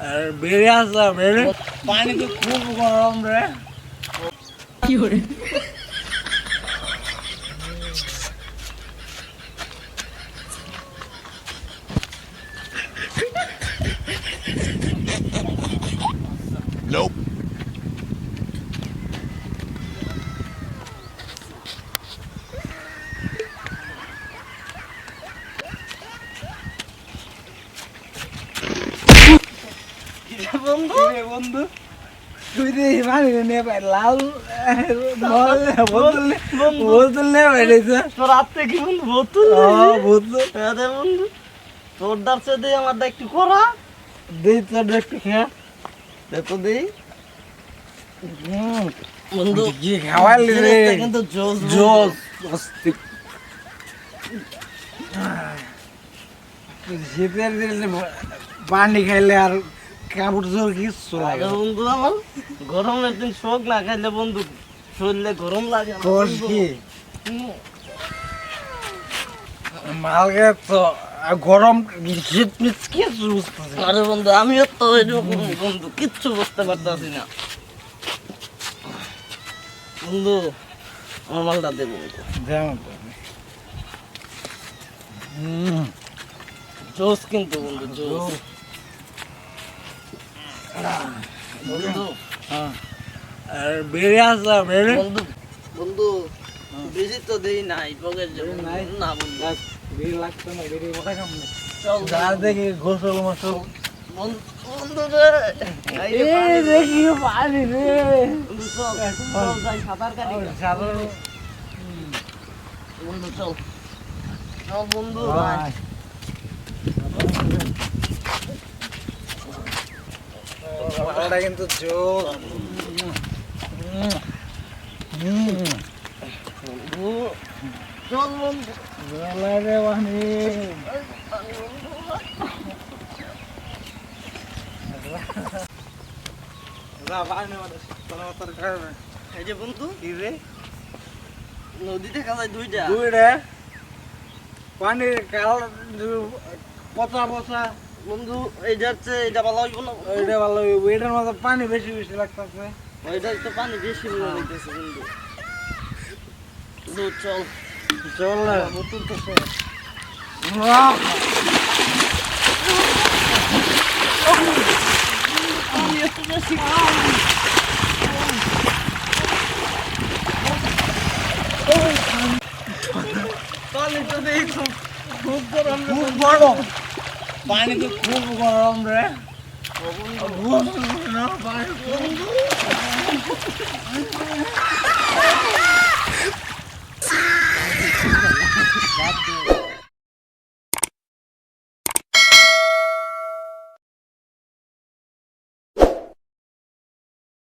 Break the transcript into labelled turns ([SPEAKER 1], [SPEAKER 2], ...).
[SPEAKER 1] আর বেড়ে আসলাম বেড়ে পানি তো খুব গরম রে
[SPEAKER 2] কি করে
[SPEAKER 3] Nope.
[SPEAKER 1] বন্ধু বন্ধু তুই তো পানি নিয়ে পাই লাল বোতল বোতল নিয়ে বেড়েছে
[SPEAKER 4] তোর হাতে কি বন্ধু বোতল
[SPEAKER 1] বোতল
[SPEAKER 4] দে বন্ধু তোর দাঁড়ছে দে আমার দা একটু করা
[SPEAKER 1] দিই তোর একটু খেয়ে
[SPEAKER 4] দে তো দে বন্ধু
[SPEAKER 1] কি খাওয়ালি রে
[SPEAKER 4] এটা কিন্তু জোস
[SPEAKER 1] জোস শীতের দিনে পানি খাইলে আর কাপড় চোর কিচ্ছু লাগে না।
[SPEAKER 4] বন্ধু আমার গরমের দিন শোক না খাইলে বন্ধু শরীরে গরম লাগে আমার
[SPEAKER 1] কোষ
[SPEAKER 4] বন্ধু।
[SPEAKER 1] কি
[SPEAKER 4] হুম।
[SPEAKER 1] মালকে তো গরম শীত মিট কিছু বুঝতেছি না।
[SPEAKER 4] আরে বন্ধু আমিও তো এরকম বন্ধু কিচ্ছু বুঝতে পারতাছি না বন্ধু আমার মালটা দে বন্ধু
[SPEAKER 1] যেমন
[SPEAKER 4] জোস কিন্তু বন্ধু জোস বন্ধু
[SPEAKER 1] আর বেড়ে আসলাম বেড়ে
[SPEAKER 4] বন্ধু বন্ধু বেশি তো দেই নাই পকেট
[SPEAKER 1] নাই?
[SPEAKER 4] না বন্ধু
[SPEAKER 1] বেড়ে লাগতো না বেড়ে ওটা কাম না
[SPEAKER 4] চল
[SPEAKER 1] যা দেখি গোসল মোসল
[SPEAKER 4] বন্ধু রে
[SPEAKER 1] এই দেখি পানি রে
[SPEAKER 4] বন্ধু চল চল যাই সাঁতার কাটি
[SPEAKER 1] সাধারণ
[SPEAKER 4] বন্ধু চল চল বন্ধু
[SPEAKER 1] ওটা কিন্তু জোর
[SPEAKER 4] বন্ধু চল বন্ধু
[SPEAKER 1] জলারে পানি যা পানি ওটা তোর কারণে
[SPEAKER 4] এই যে বন্ধু
[SPEAKER 1] কি রে
[SPEAKER 4] নদীতে খালাই দুইটা
[SPEAKER 1] দুই রে পানির কাল পচা পচা
[SPEAKER 4] বন্ধু এই যাচ্ছে এটা ভালো হইব না
[SPEAKER 1] ওইটা ভালো এটার মধ্যে পানি বেশি বেশি লাগতেছে
[SPEAKER 4] ওইটা তো পানি বেশি মনে হইতেছে বন্ধু বন্ধু চল
[SPEAKER 1] চল না
[SPEAKER 4] বোতল তো শেষ পানি এত বেশি পানি তো দেখি খুব গরম
[SPEAKER 1] খুব গরম পানি তো খুব গরম রে
[SPEAKER 4] বন্ধু
[SPEAKER 1] পানি